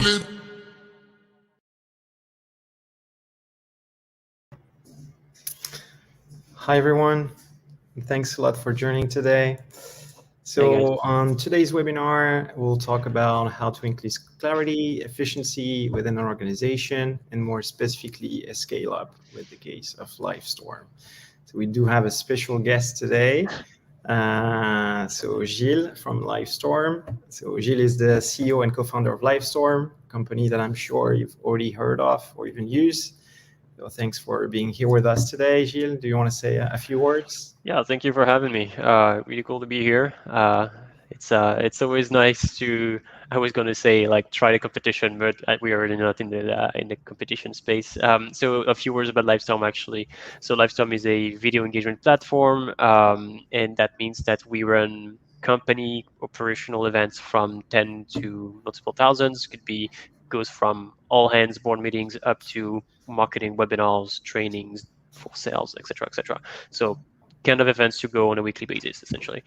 feeling. Hi, everyone. Thanks a lot for joining today. So on today's webinar, we'll talk about how to increase clarity, efficiency within an organization, and more specifically, a scale up with the case of Livestorm. So we do have a special guest today. So Gilles from Livestorm. So Gilles is the CEO and co-founder of Livestorm, a company that I'm sure you've already heard of or even used. So thanks for being here with us today, Gilles. Do you want to say a few words? Yeah, thank you for having me. Really cool to be here. It's always nice to. I was going to say like try the competition, but we are already not in the competition space. So a few words about Livestorm actually. So Livestorm is a video engagement platform, and that means that we run company operational events from 10 to multiple thousands. Goes from all hands board meetings up to marketing webinars, trainings for sales, etc., etc. So kind of events to go on a weekly basis, essentially.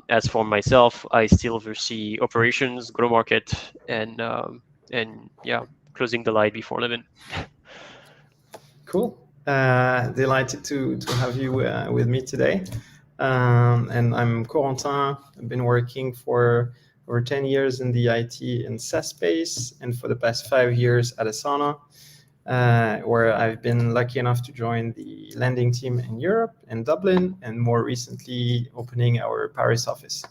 As for myself, I still oversee operations, go-to-market, and yeah, closing the light before 11. Cool. Delighted to have you with me today. And I'm Corentin. I've been working for over 10 years in the IT and SaaS space, and for the past 5 years at Asana, where I've been lucky enough to join the lending team in Europe, in Dublin, and more recently opening our Paris office.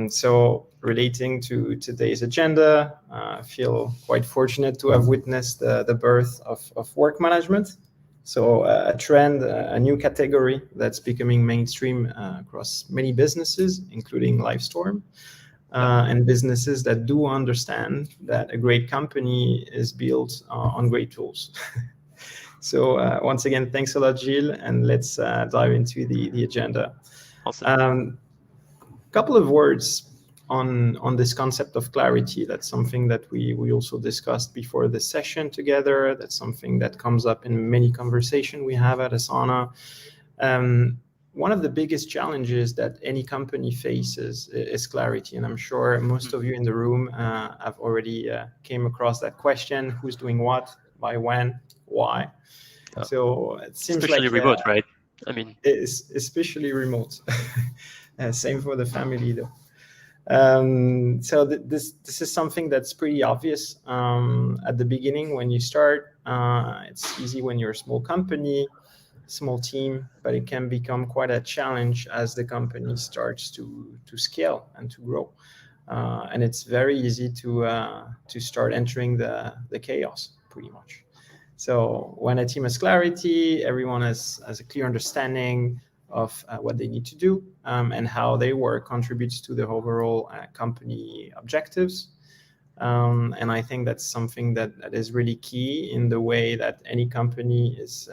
So relating to today's agenda, I feel quite fortunate to have witnessed the birth of work management. So a trend, a new category that's becoming mainstream across many businesses, including Livestorm, and businesses that do understand that a great company is built on great tools. So once again, thanks a lot, Gilles, and let's dive into the agenda. Awesome. Couple of words on this concept of clarity. That's something that we also discussed before the session together. That's something that comes up in many conversations we have at Asana. One of the biggest challenges that any company faces is clarity, and I'm sure most of you in the room have already came across that question: who's doing what, by when, why? So it seems especially like remote, right? I mean, it's especially remote. Same for the family, though. So this is something that's pretty obvious at the beginning when you start. It's easy when you're a small company, small team, but it can become quite a challenge as the company starts to scale and to grow. And it's very easy to start entering the chaos, pretty much. So when a team has clarity, everyone has a clear understanding of what they need to do and how they work contributes to the overall company objectives. And I think that's something that is really key in the way that any company is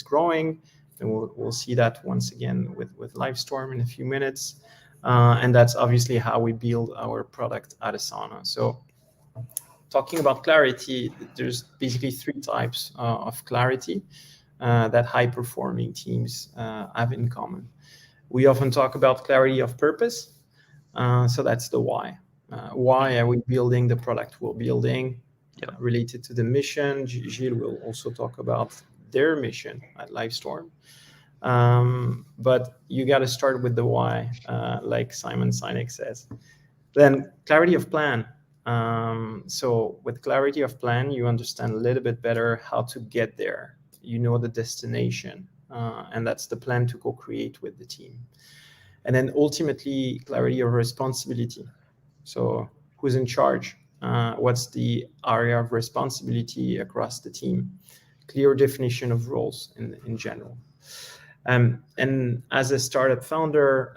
growing. And we'll see that once again with Livestorm in a few minutes. And that's obviously how we build our product at Asana. So talking about clarity, there's basically 3 types of clarity that high-performing teams have in common. We often talk about clarity of purpose. So that's the why. Why are we building the product we're building? Related to the mission. Gilles will also talk about their mission at Livestorm. But you got to start with the why, like Simon Sinek says. Then clarity of plan. So with clarity of plan, you understand a little bit better how to get there. You know the destination, and that's the plan to co-create with the team. And then ultimately, clarity of responsibility. So who's in charge? What's the area of responsibility across the team? Clear definition of roles in general. And as a startup founder,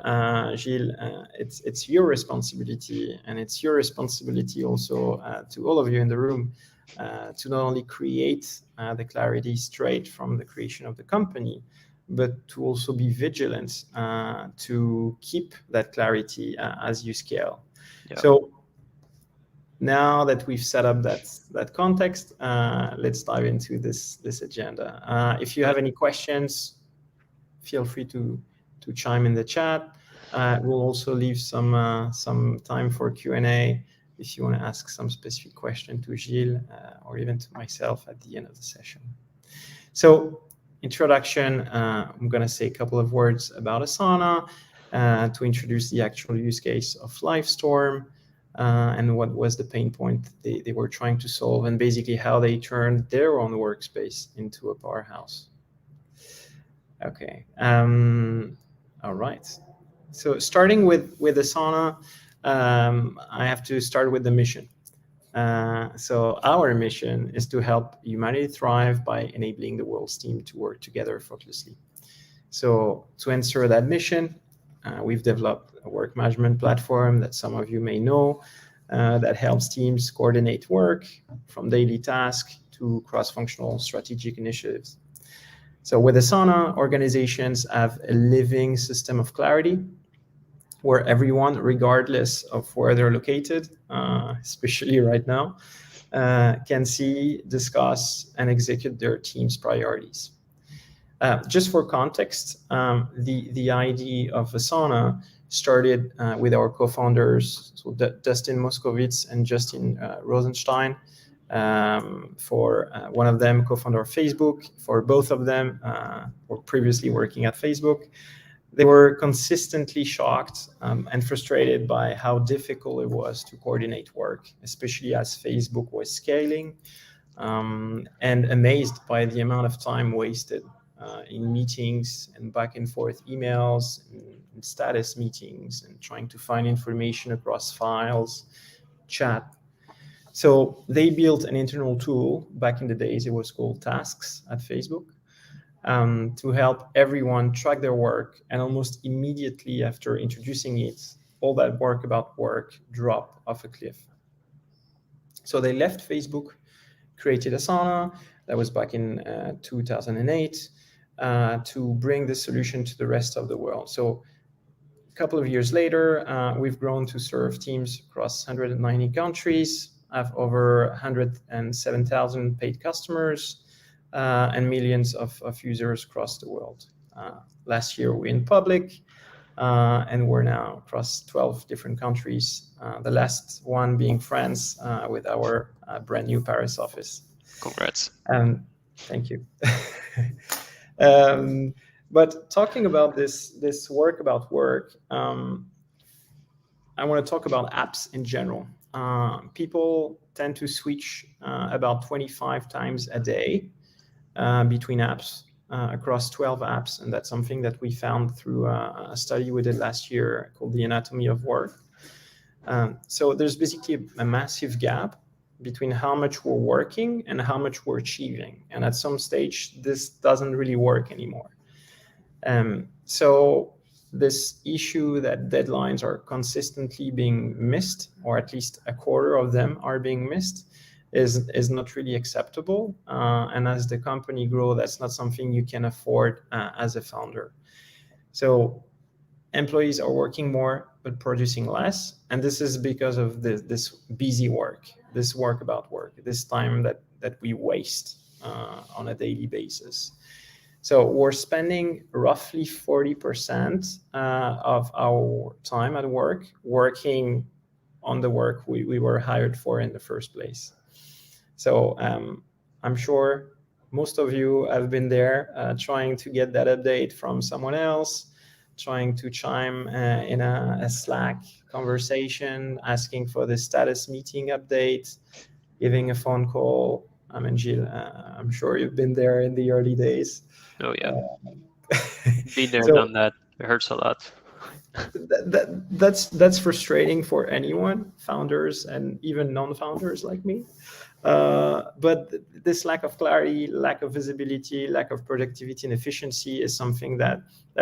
Gilles, it's your responsibility, and it's your responsibility also to all of you in the room to not only create the clarity straight from the creation of the company, but to also be vigilant to keep that clarity as you scale. Yeah. So now that we've set up that context, let's dive into this agenda. If you have any questions, feel free to chime in the chat. We'll also leave some time for Q&A if you want to ask some specific question to Gilles or even to myself at the end of the session. So introduction, I'm going to say a couple of words about Asana to introduce the actual use case of Livestorm and what was the pain point they were trying to solve, and basically how they turned their own workspace into a powerhouse. Okay. All right. So starting with Asana, I have to start with the mission. So our mission is to help humanity thrive by enabling the world's team to work together effortlessly. So to answer that mission, we've developed a work management platform that some of you may know that helps teams coordinate work from daily tasks to cross-functional strategic initiatives. So with Asana, organizations have a living system of clarity where everyone, regardless of where they're located, especially right now, can see, discuss, and execute their team's priorities. Just for context, the idea of Asana started with our co-founders, so Dustin Moskovitz and Justin Rosenstein. For one of them, co-founder of Facebook. For both of them, were previously working at Facebook. They were consistently shocked and frustrated by how difficult it was to coordinate work, especially as Facebook was scaling, and amazed by the amount of time wasted in meetings and back and forth emails and status meetings and trying to find information across files, chat. So they built an internal tool. Back in the days, it was called Tasks at Facebook, to help everyone track their work. And almost immediately after introducing it, all that work about work dropped off a cliff. So they left Facebook, created Asana. That was back in 2008, to bring this solution to the rest of the world. So a couple of years later, we've grown to serve teams across 190 countries, have over 107,000 paid customers, and millions of users across the world. Last year, we went public, and we're now across 12 different countries, the last one being France, with our brand new Paris office. Congrats. Thank you. But talking about this work about work, I want to talk about apps in general. People tend to switch about 25 times a day between apps across 12 apps, and that's something that we found through a study we did last year called The Anatomy of Work. So there's basically a massive gap between how much we're working and how much we're achieving. And at some stage, this doesn't really work anymore. So this issue that deadlines are consistently being missed, or at least a quarter of them are being missed, is not really acceptable. And as the company grows, that's not something you can afford as a founder. So employees are working more but producing less, and this is because of this busy work, this work about work, this time that we waste on a daily basis. So we're spending roughly 40% of our time at work working on the work we were hired for in the first place. So I'm sure most of you have been there trying to get that update from someone else, trying to chime in a Slack conversation, asking for the status meeting update, giving a phone call. I mean, Gilles, I'm sure you've been there in the early days. Oh yeah, been there, So done that. It hurts a lot. that's frustrating for anyone, founders and even non-founders like me. But this lack of clarity, lack of visibility, lack of productivity and efficiency is something that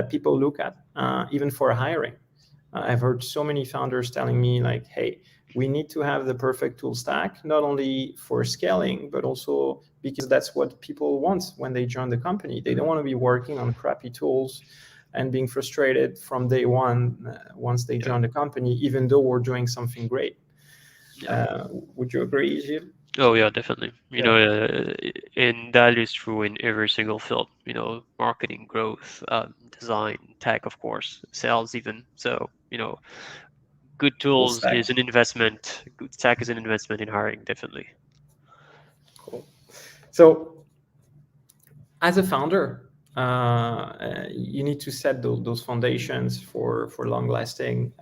people look at, even for hiring. I've heard so many founders telling me like, hey, we need to have the perfect tool stack, not only for scaling, but also because that's what people want when they join the company. They don't want to be working on crappy tools and being frustrated from day one once they join the company, even though we're doing something great. Would you agree, Gilles? Oh yeah, definitely. You know, and that is true in every single field. You know, marketing, growth, design, tech, of course, sales, even. So you know, good Cool tools stack. is an investment. Good stack is an investment in hiring, definitely. Cool. So as a founder, you need to set those foundations for long-lasting,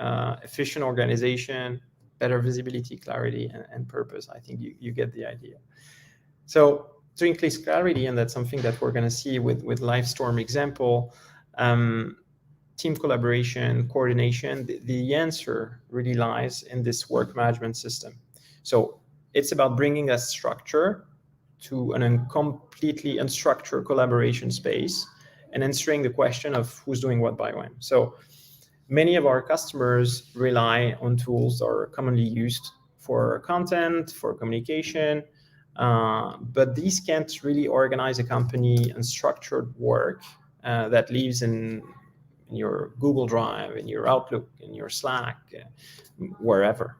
efficient organization, better visibility, clarity, and purpose. I think you get the idea. So to increase clarity, and that's something that we're going to see with Livestorm example, team collaboration, coordination, the answer really lies in this work management system. So it's about bringing a structure to an completely unstructured collaboration space and answering the question of who's doing what by when. So many of our customers rely on tools that are commonly used for content, for communication, but these can't really organize a company and structured work that lives in your Google Drive, in your Outlook, in your Slack, wherever.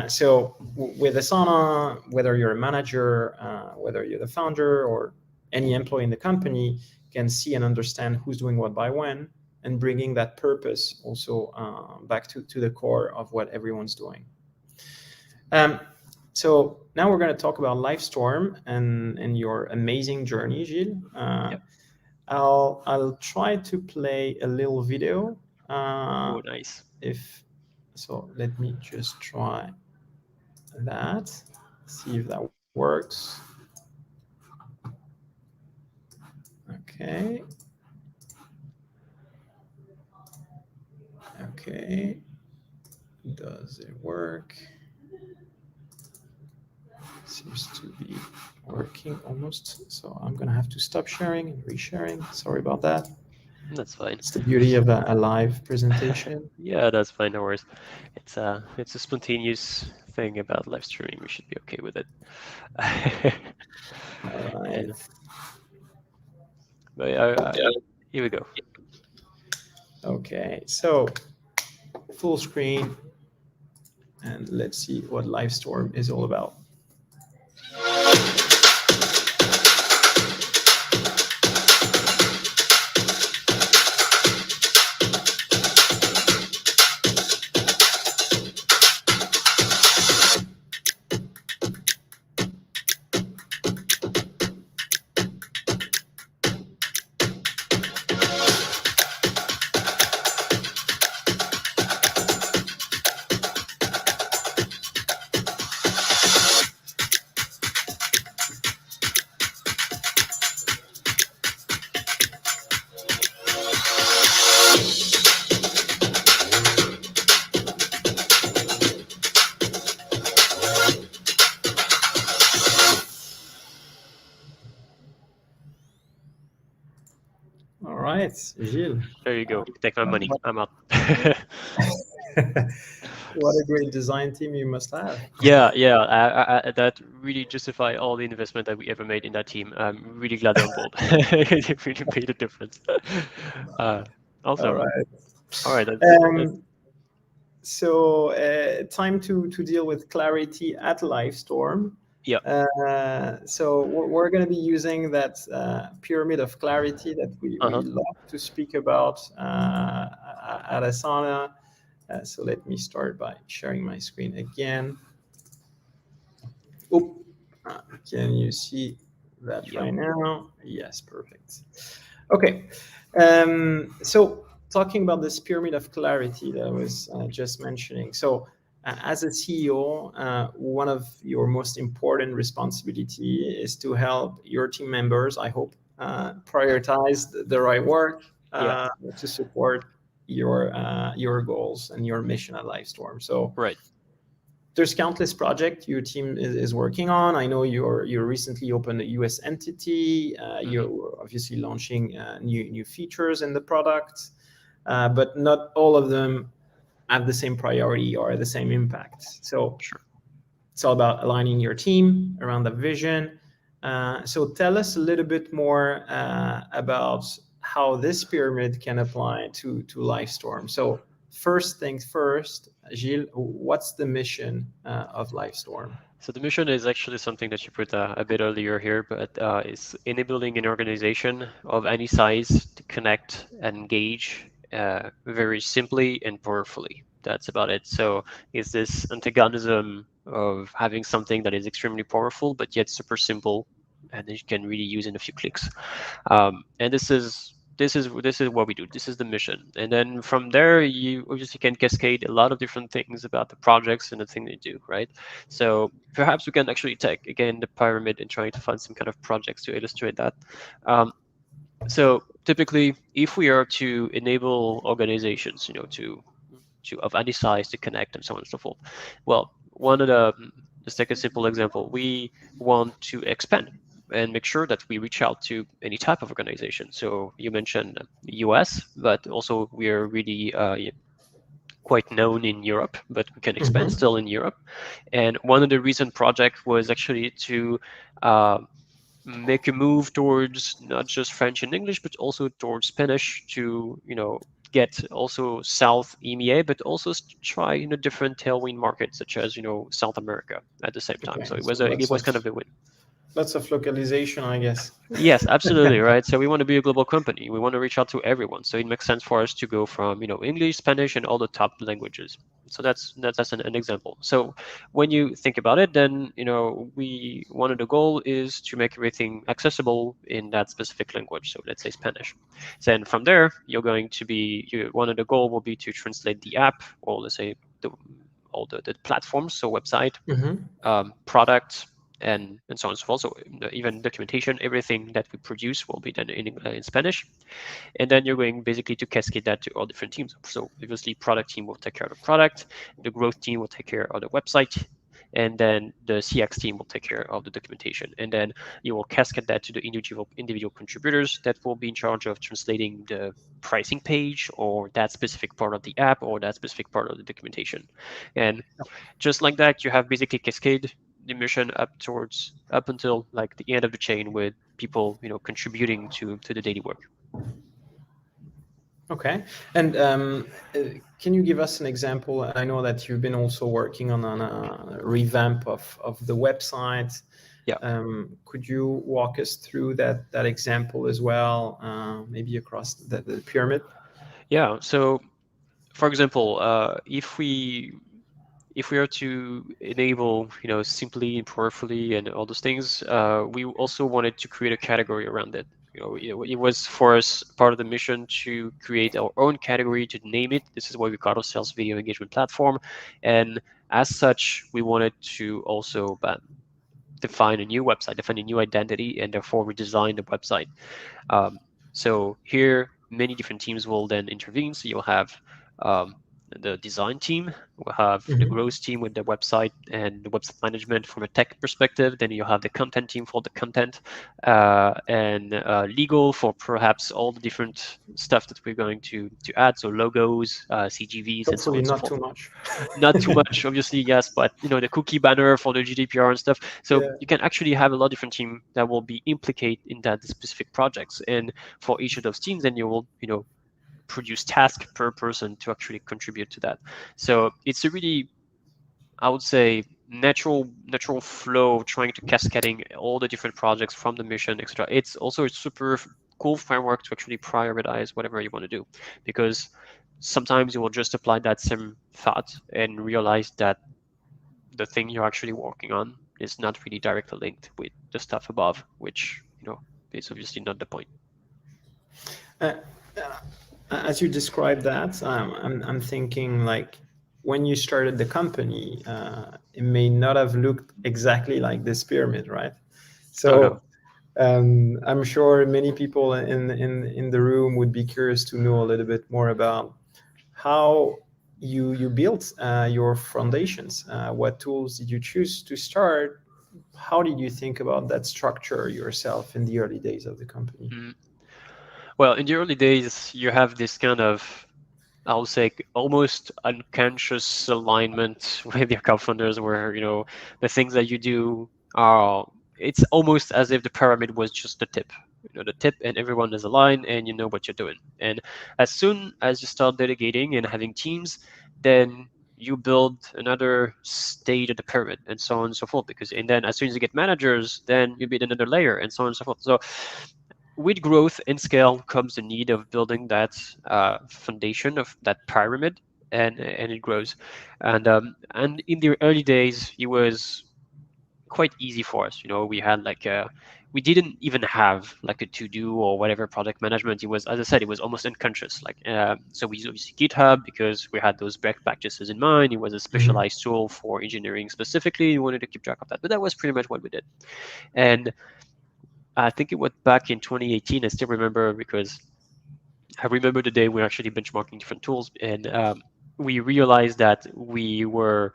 So with Asana, whether you're a manager, whether you're the founder or any employee in the company, can see and understand who's doing what by when, and bringing that purpose also back to the core of what everyone's doing. So now we're going to talk about Livestorm and your amazing journey, Gilles. Yep. I'll try to play a little video. Oh, nice. So let me just try that, see if that works. Okay. Okay. Does it work? Seems to be working almost. So I'm going to have to stop sharing and resharing. Sorry about that. That's fine. It's the beauty of a live presentation. Yeah, that's fine. No worries. It's a spontaneous thing about live streaming. We should be okay with it. All right. But here we go. Okay, so full screen, and let's see what Livestorm is all about. All right, Gilles. There you go. Take my money. I'm out. What a great design team you must have. Yeah, that really justify all the investment that we ever made in that team. I'm really glad they're on board. It really made a difference. Awesome. All right. All right. So time to deal with clarity at Livestorm. Yeah. So we're going to be using that pyramid of clarity that we love to speak about at Asana. So let me start by sharing my screen again. Oh, can you see that right now? Yes, perfect. Okay. So talking about this pyramid of clarity that I was just mentioning. So as a CEO, one of your most important responsibility is to help your team members, I hope, prioritize the right work to support your goals and your mission at Livestorm. So there's countless projects your team is working on. I know you recently opened a US entity. You're obviously launching new features in the product, but not all of them have the same priority or the same impact. So it's all about aligning your team around the vision. So tell us a little bit more about how this pyramid can apply to Livestorm. So first things first, Gilles, what's the mission of Livestorm? So the mission is actually something that you put a bit earlier here, but it's enabling an organization of any size to connect and engage very simply and powerfully. That's about it. So it's this antagonism of having something that is extremely powerful but yet super simple, and that you can really use in a few clicks. And this is what we do. This is the mission, and then from there you obviously can cascade a lot of different things about the projects and the thing they do, right? So perhaps we can actually take again the pyramid and try to find some kind of projects to illustrate that. So typically, if we are to enable organizations, to of any size to connect and so on and so forth, well, one of the let's take a simple example. We want to expand and make sure that we reach out to any type of organization. So you mentioned US, but also we are really quite known in Europe, but we can expand Mm-hmm. still in Europe. And one of the recent projects was actually to uh, make a move towards not just French and English, but also towards Spanish to, get also South EMEA, but also try, different tailwind markets such as, South America at the same time. Okay, So it so was it was kind of a win. lots of localization, I guess. Yes, absolutely, right. So we want to be a global company. We want to reach out to everyone. So it makes sense for us to go from, English, Spanish, and all the top languages. So that's an example. So when you think about it, then we one of the goal is to make everything accessible in that specific language. So let's say Spanish. Then from there, one of the goal will be to translate the app, or let's say all the platforms, so website, Mm-hmm. product, and so on and so forth. So even documentation, everything that we produce will be done in Spanish. And then you're going basically to cascade that to all different teams. So obviously, product team will take care of the product, the growth team will take care of the website, and then the CX team will take care of the documentation. And then you will cascade that to the individual contributors that will be in charge of translating the pricing page or that specific part of the app or that specific part of the documentation. And just like that, you have basically cascade the mission up until like the end of the chain with people contributing to the daily work. Okay. And can you give us an example? I know that you've been also working on a revamp of the website. Yeah. Could you walk us through that example as well, maybe across the pyramid? Yeah. So for example, if we are to enable, simply and powerfully and all those things, we also wanted to create a category around it. It was for us part of the mission to create our own category, to name it. This is why we call ourselves Video Engagement Platform. And as such, we wanted to also define a new website, define a new identity, and therefore redesign the website. Um, so here, many different teams will then intervene. So you'll have um, the design team, we'll have the Mm-hmm. growth team with the website and the website management from a tech perspective. Then you'll have the content team for the content, and legal for perhaps all the different stuff that we're going to add. So logos, CGVs, and so on Hopefully and so not too forth. much. Not too much, obviously, yes, but the cookie banner for the GDPR and stuff. So Yeah. you can actually have a lot of different team that will be implicated in that specific projects, and for each of those teams, then you will produce task per person to actually contribute to that. So it's a really, I would say, natural flow of trying to cascading all the different projects from the mission, etc. It's also a super cool framework to actually prioritize whatever you want to do, because sometimes you will just apply that same thought and realize that the thing you're actually working on is not really directly linked with the stuff above, which is obviously not the point. Uh, as you describe that, I'm thinking like when you started the company, it may not have looked exactly like this pyramid, right? Oh no. So I'm sure many people in the room would be curious to know a little bit more about how you built your foundations. What tools did you choose to start? How did you think about that structure yourself in the early days of the company? Mm. Well, in the early days, you have this kind of, I'll say, almost unconscious alignment with your co-founders, where the things that you do are. It's almost as if the pyramid was just the tip. The tip, and everyone is aligned, and you know what you're doing. And as soon as you start delegating and having teams, then you build another stage of the pyramid, and so on and so forth. And then as soon as you get managers, then you build another layer, and so on and so forth. So with growth and scale comes the need of building that foundation of that pyramid. and it grows. And in the early days, it was quite easy for us. We had like we didn't even have like a to-do or whatever product management. It was, as I said, it was almost unconscious. Like so we used obviously GitHub because we had those best practices in mind. It was a Mhm. specialized tool for engineering specifically. We wanted to keep track of that, but that was pretty much what we did. And I think it was back in 2018. I still remember because I remember the day we were actually benchmarking different tools, and we realized that we were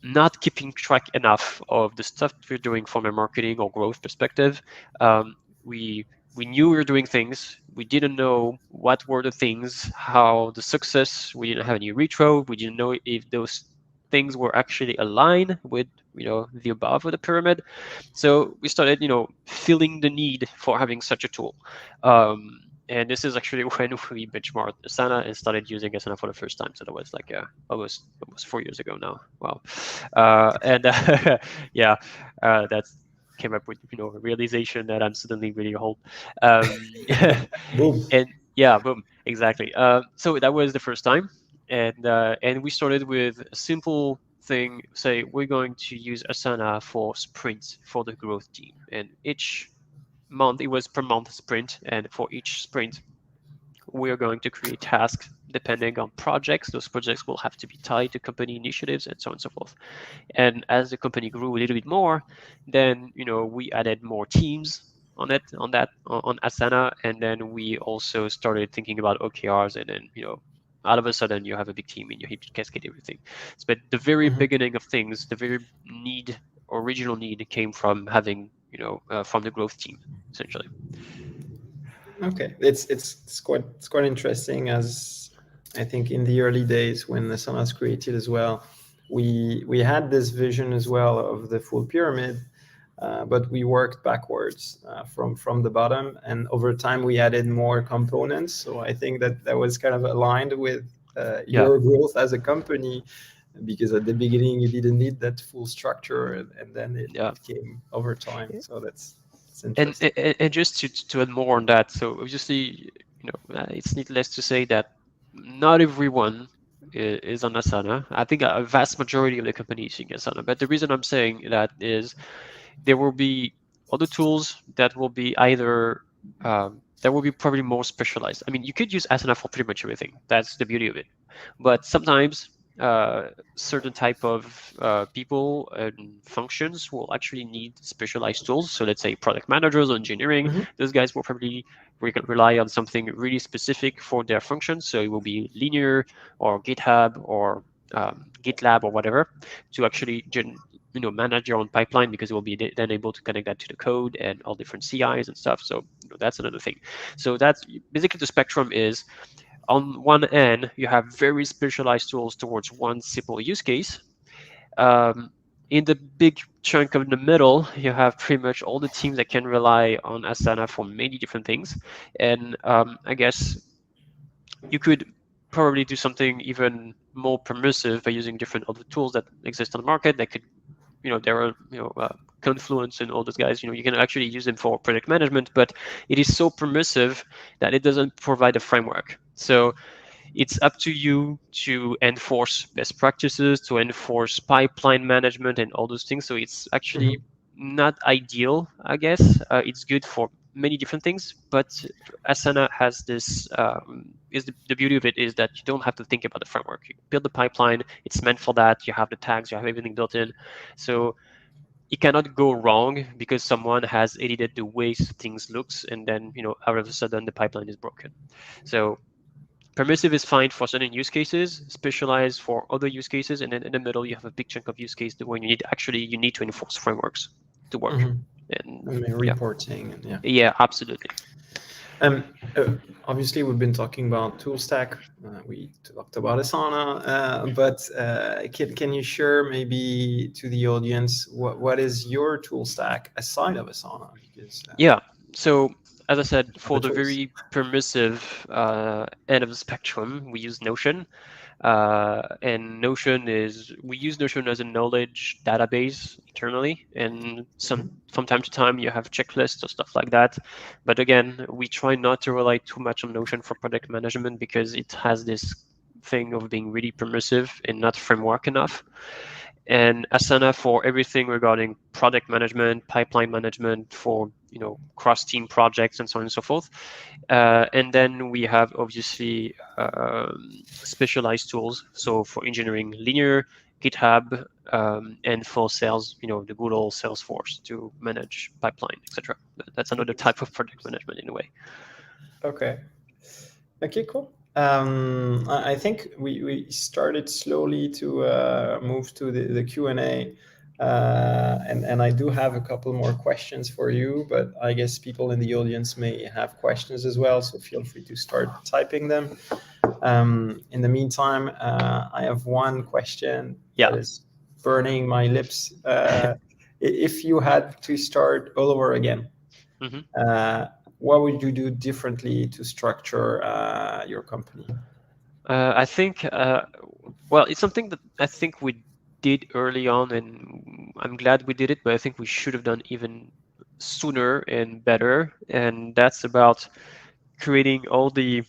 not keeping track enough of the stuff we're doing from a marketing or growth perspective. Um, we we knew we were doing things. We didn't know what were the things, how the success. We didn't have any retro. We didn't know if those things were actually aligned with the above of the pyramid. So we started feeling the need for having such a tool. And this is actually when we benchmarked Asana and started using Asana for the first time. So that was like almost 4 years ago now. Wow. And yeah, that came up with a realization that I'm suddenly really old. Um, Boom. and yeah, boom, exactly. So that was the first time, and we started with a simple thing. Say we're going to use Asana for sprints for the growth team, and each month it was per month sprint, and for each sprint we are going to create tasks depending on projects. Those projects will have to be tied to company initiatives and so on and so forth. And as the company grew a little bit more, then we added more teams on Asana, and then we also started thinking about OKRs, and then all of a sudden you have a big team and you have to cascade everything. But the very Mhm. beginning of things, the very original need came from having from the growth team essentially. Okay, it's quite interesting, as I think in the early days when Asana was created as well, we had this vision as well of the full pyramid, but we worked backwards from the bottom, and over time we added more components. So I think that was kind of aligned with Yeah. your growth as a company, because at the beginning you didn't need that full structure, and then it, Yeah. it came over time. So that's And, interesting. and just to add more on that, so obviously, it's needless to say that not everyone is on Asana. I think a vast majority of the companies use Asana. But the reason I'm saying that is there will be other tools that will be either that will be probably more specialized. I mean, you could use Asana for pretty much everything. That's the beauty of it. But sometimes certain type of people and functions will actually need specialized tools. So let's say product managers or engineering, Mhm. those guys will probably rely on something really specific for their function. So it will be Linear or GitHub or GitLab or whatever to actually manage your own pipeline, because it will be then able to connect that to the code and all different CIs and stuff. So that's another thing. So that's basically the spectrum is on one end, you have very specialized tools towards one simple use case. Um, in the big chunk of the middle, you have pretty much all the teams that can rely on Asana for many different things. And I guess you could probably do something even more permissive by using different other tools that exist on the market that could there are Confluence and all those guys. You can actually use them for project management, but it is so permissive that it doesn't provide a framework. So it's up to you to enforce best practices, to enforce pipeline management and all those things. So it's actually Mhm. not ideal, I guess. It's good for many different things, but Asana has this is the beauty of it is that you don't have to think about the framework. You build the pipeline, it's meant for that. You have the tags, you have everything built in. So it cannot go wrong because someone has edited the way things looks, and then out of a sudden the pipeline is broken. So permissive is fine for certain use cases, specialized for other use cases, and then in the middle you have a big chunk of use case where you need to enforce frameworks to work. Mhm. And I mean, yeah, reporting and yeah. yeah, absolutely. Um, Obviously, we've been talking about tool stack. We talked about Asana, but can you share maybe to the audience what is your tool stack aside of Asana? Because Yeah. So as I said, for other the tools. very permissive end of the spectrum, we use Notion. And Notion is we use Notion as a knowledge database internally, and from time to time you have checklists or stuff like that. But again, we try not to rely too much on Notion for project management because it has this thing of being really permissive and not framework enough. And Asana for everything regarding product management, pipeline management for cross-team projects and so on and so forth. And then we have obviously specialized tools. So for engineering, Linear, GitHub, and for sales, the good old Salesforce to manage pipeline, etc. That's another type of project management in a way. Okay. Okay, cool. I think we started slowly to move to the Q&A. And I do have a couple more questions for you, but I guess people in the audience may have questions as well, so feel free to start typing them. In the meantime, I have one question that is burning my lips. If you had to start all over again, what would you do differently to structure your company? I think, well, it's something that I think we did early on, and I'm glad we did it, but I think we should have done even sooner and better. And that's about creating all the,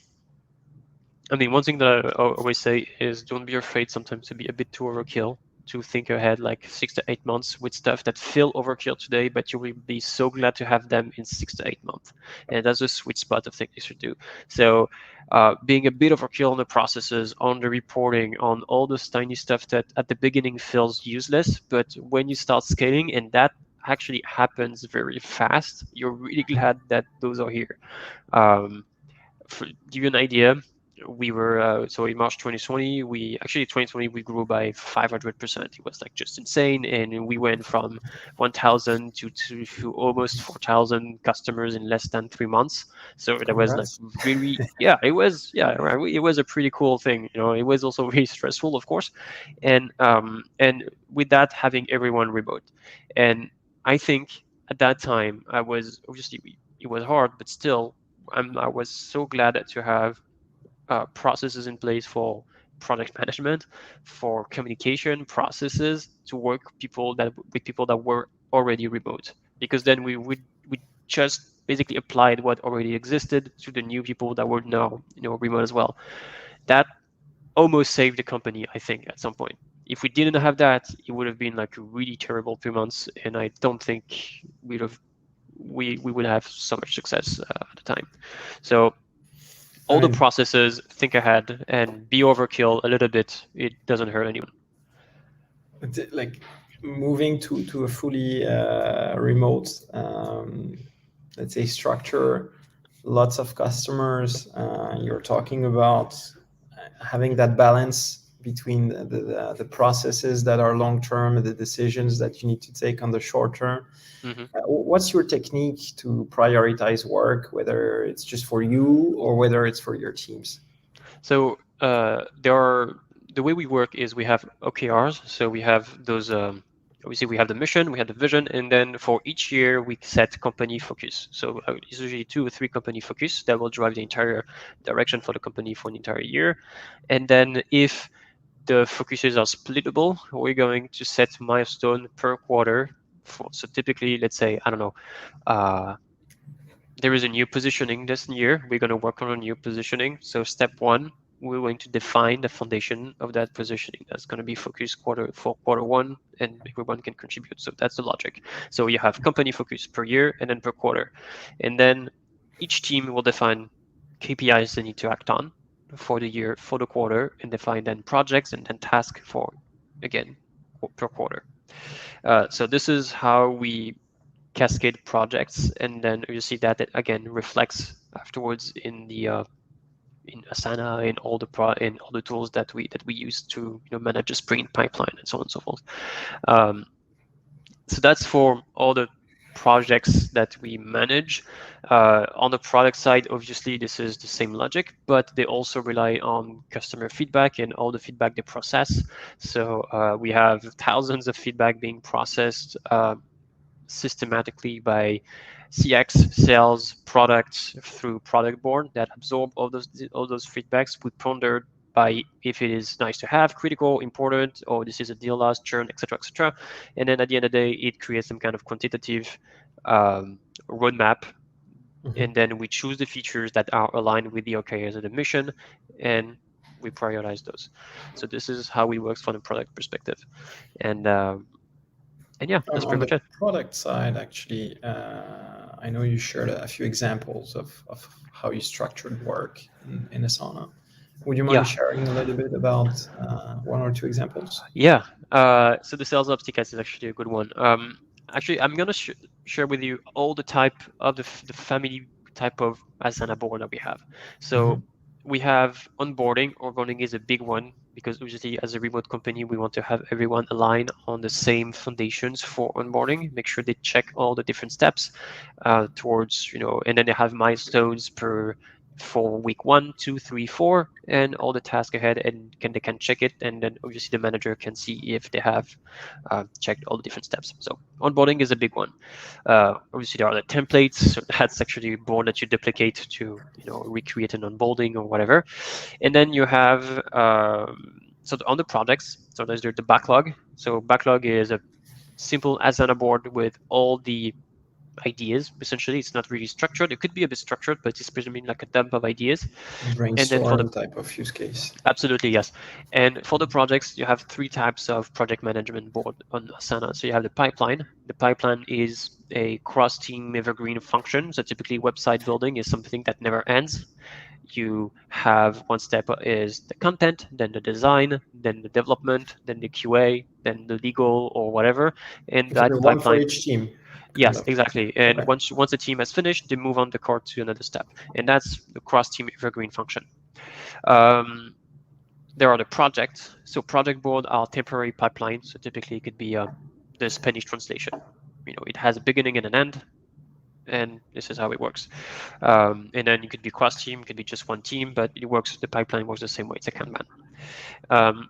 I mean, one thing that I always say is don't be afraid sometimes to be a bit too overkill, to think ahead like 6 to 8 months with stuff that feel overkill today, but you will be so glad to have them in 6 to 8 months. And that's a sweet spot of things you should do. So being a bit overkill on the processes, on the reporting, on all those tiny stuff that at the beginning feels useless, but when you start scaling, and that actually happens very fast, you're really glad that those are here. For give you an idea, we were so in March 2020, 2020 we grew by 500%. It was like just insane, and we went from 1,000 to almost 4,000 customers in less than 3 months. So that was like really, it was a pretty cool thing. It was also very stressful, of course, and with that having everyone remote, and I think at that time I was obviously it was hard, but still I was so glad to have processes in place for product management, for communication processes to work with people that were already remote, because then we just basically applied what already existed to the new people that were now remote as well. That almost saved the company, I think, at some point. If we didn't have that, it would have been like a really terrible 3 months, and I don't think we would have so much success at the time. So all the processes, think ahead and be overkill a little bit. It doesn't hurt anyone. Like moving to a fully remote, let's say, structure, lots of customers. You're talking about having that balance between the processes that are long term and the decisions that you need to take on the short term. What's your technique to prioritize work, whether it's just for you or whether it's for your teams? So the way we work is we have OKRs. So we have those. Obviously, we have the mission, we have the vision, and then for each year we set company focus. So it's usually 2 or 3 company focus that will drive the entire direction for the company for an entire year. And then if the focuses are splittable, we're going to set milestone per quarter. So typically, let's say, I don't know, there is a new positioning this year. We're going to work on a new positioning. So step 1, we're going to define the foundation of that positioning. That's going to be focus for quarter 1, and everyone can contribute. So that's the logic. So you have company focus per year and then per quarter. And then each team will define KPIs they need to act on for the year, for the quarter, and define then projects and then tasks for, again, per quarter. So this is how we cascade projects, and then you see that it again reflects afterwards in the in Asana, in all the tools that we use to manage a sprint pipeline and so on and so forth. So that's for all the projects that we manage. On the product side, obviously, this is the same logic, but they also rely on customer feedback and all the feedback they process. So we have thousands of feedback being processed systematically by CX, sales, products through product board that absorb all those feedbacks. We ponder by if it is nice to have, critical, important, or this is a deal loss, churn, etc., etc. And then at the end of the day, it creates some kind of quantitative roadmap. And then we choose the features that are aligned with the OKRs of the mission, and we prioritize those. So this is how we work from a product perspective, and yeah, that's On pretty the much it. product side, actually, I know you shared a few examples of how you structured work in Asana. Would you mind Yeah, sharing a little bit about one or two examples? yeah. So the sales ops tickets is actually a good one. Actually, I'm gonna share with you all the type of the family type of Asana board that we have. So Mhm. we have onboarding. Onboarding is a big one because obviously, as a remote company, we want to have everyone align on the same foundations for onboarding. Make sure they check all the different steps towards, and then they have milestones per for week 1, 2, 3, 4, and all the tasks ahead, and they can check it, and then obviously the manager can see if they have checked all the different steps. So onboarding is a big one. Obviously there are the templates, so that's actually a board that you duplicate to recreate an onboarding or whatever. And then you have so on the projects, so there's the backlog. So backlog is a simple Asana board with all the ideas. Essentially, it's not really structured. It could be a bit structured, but it's presumably like a dump of ideas. And then for the Brainstorm type of use case. absolutely yes. And for the projects, you have three types of project management board on Asana. So you have the pipeline. The pipeline is a cross-team evergreen function. So typically, website building is something that never ends. You have one step is the content, then the design, then the development, then the QA, then the legal or whatever. And Okay, that one for pipeline, each team, kind yes, of. exactly. And Okay. once the team has finished, they move on the card to another step, and that's the cross-team evergreen function. Um, there are the projects. So project board are temporary pipelines. So typically, it could be the Spanish translation. It has a beginning and an end, and this is how it works. And then it could be cross-team, it could be just one team, but it works. The pipeline works the same way. It's a Kanban. Um,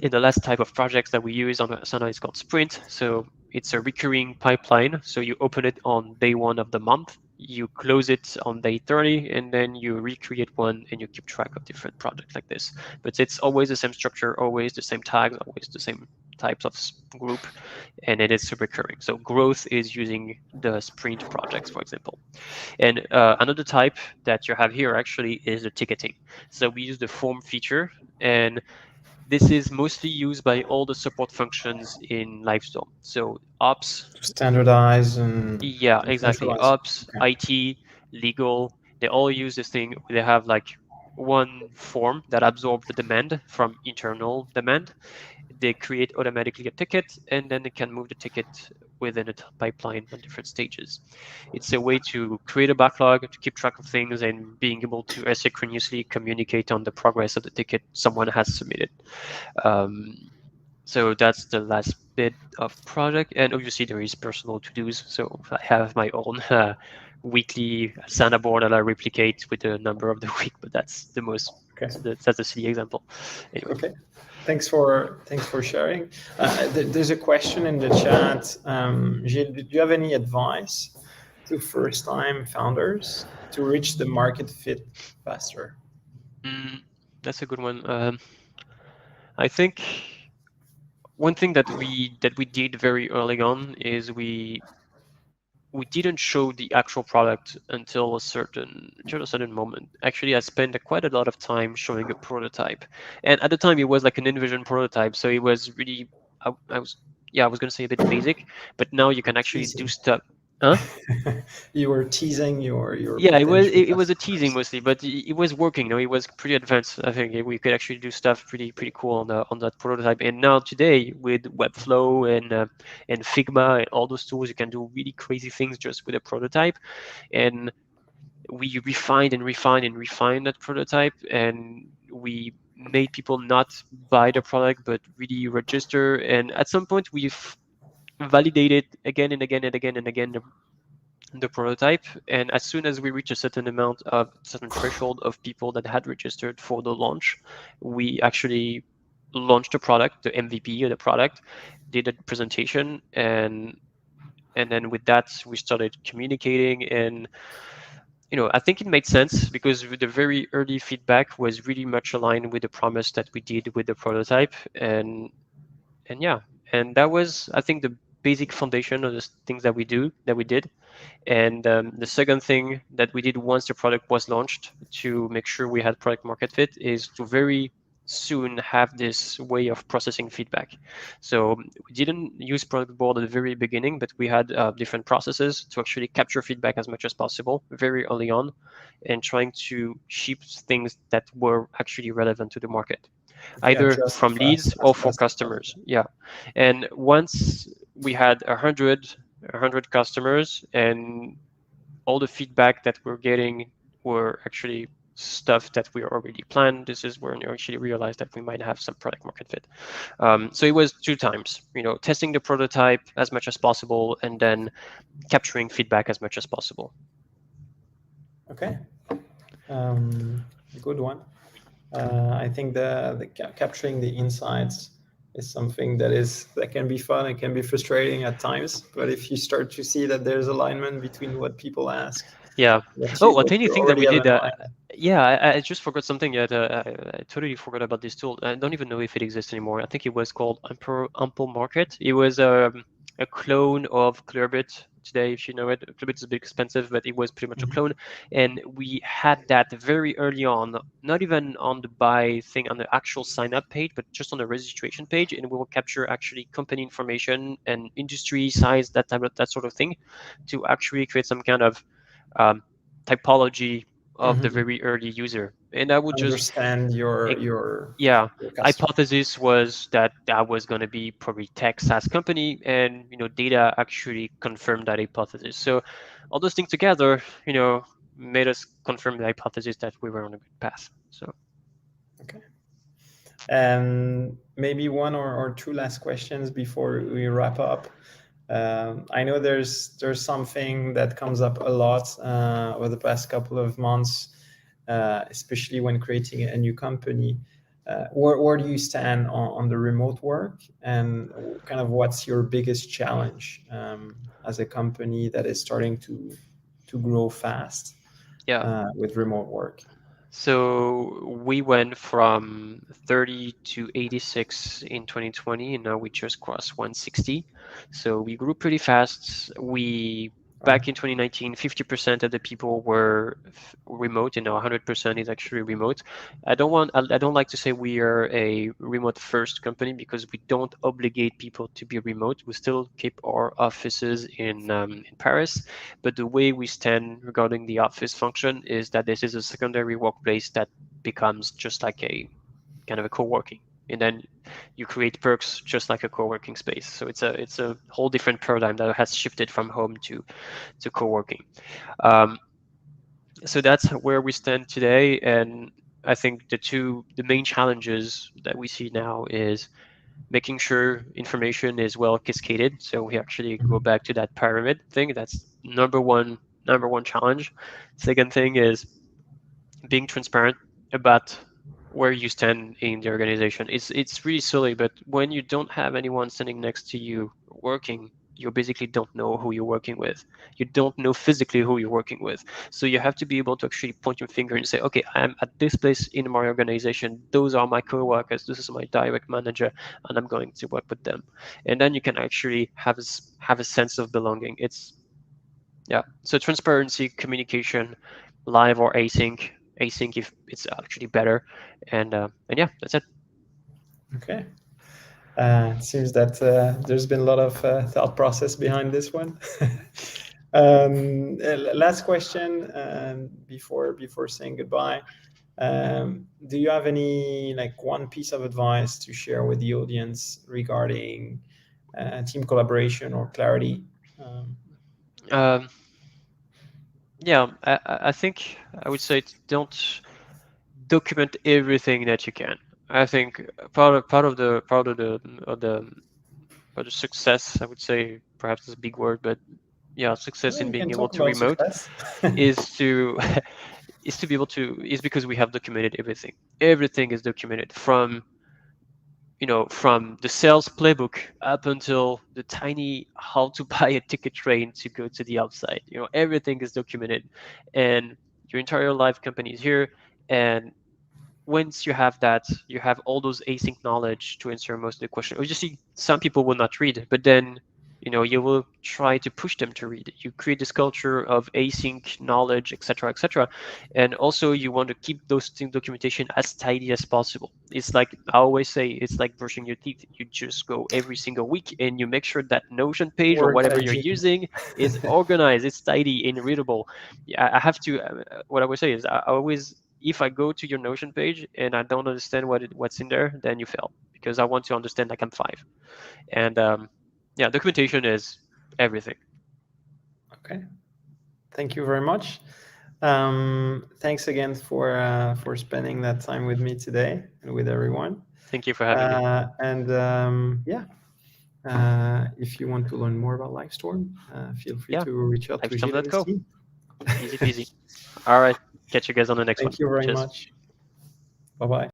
in the last type of projects that we use on Asana is called Sprint. So it's a recurring pipeline. So you open it on day 1 of the month, you close it on day 30, and then you recreate one and you keep track of different projects like this. But it's always the same structure, always the same tags, always the same types of group, and it is recurring. So growth is using the sprint projects, for example. And another type that you have here actually is the ticketing. So we use the form feature, and this is mostly used by all the support functions in Livestorm. So ops, To standardize and yeah, exactly. centralize. Ops, Okay. IT, legal, they all use this thing. They have like one form that absorbs the demand from internal demand. They create automatically a ticket, and then they can move the ticket within a pipeline on different stages. It's a way to create a backlog, to keep track of things, and being able to asynchronously communicate on the progress of the ticket someone has submitted. Um, so that's the last bit of project, and obviously there is personal to-dos. So I have my own weekly Asana board that I replicate with the number of the week, but that's the most, Okay. that's a silly example. Anyway. Okay. Thanks for sharing. There's a question in the chat. Gilles, do you have any advice to first-time founders to reach the market fit faster? Mm, that's a good one. I think one thing that we did very early on is we didn't show the actual product until a certain moment. Actually, I spent quite a lot of time showing a prototype, and at the time it was like an InVision prototype, so it was really I was yeah I was gonna say a bit basic, but now you can actually do Teasing. stuff. Huh? You were teasing your Yeah, it was potential it, it was a teasing customers. mostly, but it was working. It was pretty advanced. I think we could actually do stuff pretty cool on that prototype. And now today with Webflow and Figma and all those tools, you can do really crazy things just with a prototype. And we refined and refined and refined that prototype, and we made people not buy the product but really register. And at some point, we've validated again and again and again and again the prototype, and as soon as we reach a certain amount of certain threshold of people that had registered for the launch, we actually launched the product, the MVP of the product, did a presentation, and then with that we started communicating. And I think it made sense because the very early feedback was really much aligned with the promise that we did with the prototype. And yeah, and that was, I think, basic foundation of the things that we did. And the second thing that we did once the product was launched to make sure we had product market fit is to very soon have this way of processing feedback. So we didn't use product board at the very beginning, but we had different processes to actually capture feedback as much as possible very early on, and trying to ship things that were actually relevant to the market, Okay, either adjust from fast leads as or for fast as customers. possible. Yeah. And once we had 100 customers, and all the feedback that we're getting were actually stuff that we already planned, this is when you actually realize that we might have some product market fit. So it was two times, testing the prototype as much as possible, and then capturing feedback as much as possible. Okay, good one. I think capturing the insights is something that can be fun. It can be frustrating at times, but if you start to see that there's alignment between what people ask, Yeah. what Oh, a what tiny you thing that already we have did. in mind. Yeah, I just forgot something that I totally forgot about this tool. I don't even know if it exists anymore. I think it was called Ample Market. It was a clone of Clearbit today, if you know it. Clearbit is a bit expensive, but it was pretty much a Mhm. clone. And we had that very early on, not even on the buy thing, on the actual sign up page, but just on the registration page. And we will capture actually company information and industry size, that sort of thing, to actually create some kind of um, typology of the Mhm. very early user. And I would just, Understand ex- yeah, your customer. hypothesis was that that was going to be probably tech SaaS company, and data actually confirmed that hypothesis. So all those things together, made us confirm the hypothesis that we were on a good path. So Okay. And maybe one or two last questions before we wrap up. I know there's something that comes up a lot over the past couple of months, especially when creating a new company. Where do you stand on the remote work, and kind of what's your biggest challenge as a company that is starting to grow fast yeah. with remote work? So we went from 30 to 86 in 2020, and now we just crossed 160. So we grew pretty fast. We Back in 2019, 50% of the people were remote, and now 100% is actually remote. I don't like to say we are a remote first company, because we don't obligate people to be remote. We still keep our offices in Paris, but the way we stand regarding the office function is that this is a secondary workplace that becomes just like a kind of a co-working, and then you create perks just like a co-working space. So it's a whole different paradigm that has shifted from home to co-working. Um, so that's where we stand today, and I think the main challenges that we see now is making sure information is well cascaded. So we actually go Mhm. back to that pyramid thing. That's number one challenge. Second thing is being transparent about where you stand in the organization. It's really silly, but when you don't have anyone standing next to you working, you basically don't know who you're working with. You don't know physically who you're working with. So you have to be able to actually point your finger and say, okay, I'm at this place in my organization. Those are my coworkers. This is my direct manager, and I'm going to work with them. And then you can actually have a sense of belonging. Yeah. So transparency, communication, live or async. Async if it's actually better, and yeah, that's it. Okay. It seems that there's been a lot of thought process behind this one. Last question before saying goodbye. Do you have any one piece of advice to share with the audience regarding team collaboration or clarity? Um, yeah, I think I would say don't document everything that you can. I think part of the success, I would say, perhaps is a big word, but yeah, success Yeah, in we being can able talk to about remote success. is to is to be able to is because we have documented everything. Everything is documented from the sales playbook up until the tiny how to buy a ticket train to go to the outside. Everything is documented, and your entire life company is here. And once you have that, you have all those async knowledge to answer most of the questions. Obviously, some people will not read, but then you will try to push them to read. You create this culture of async knowledge, etc., etc. And also you want to keep those documentation as tidy as possible. It's like I always say, it's like brushing your teeth. You just go every single week and you make sure that Notion page or Work whatever you're hygiene. using is organized, it's tidy and readable. Yeah, I have to. What I would say is, I always, if I go to your Notion page and I don't understand what's in there, then you fail, because I want to understand like I'm 5. And yeah, documentation is everything. Okay. Thank you very much. Thanks again for spending that time with me today and with everyone. Thank you for having me. And yeah, if you want to learn more about Livestorm, feel free Yeah, to reach out to Gilles and his livestorm.co. team. Easy peasy. All right, catch you guys on the next one. Thank you very Cheers. much. Bye-bye.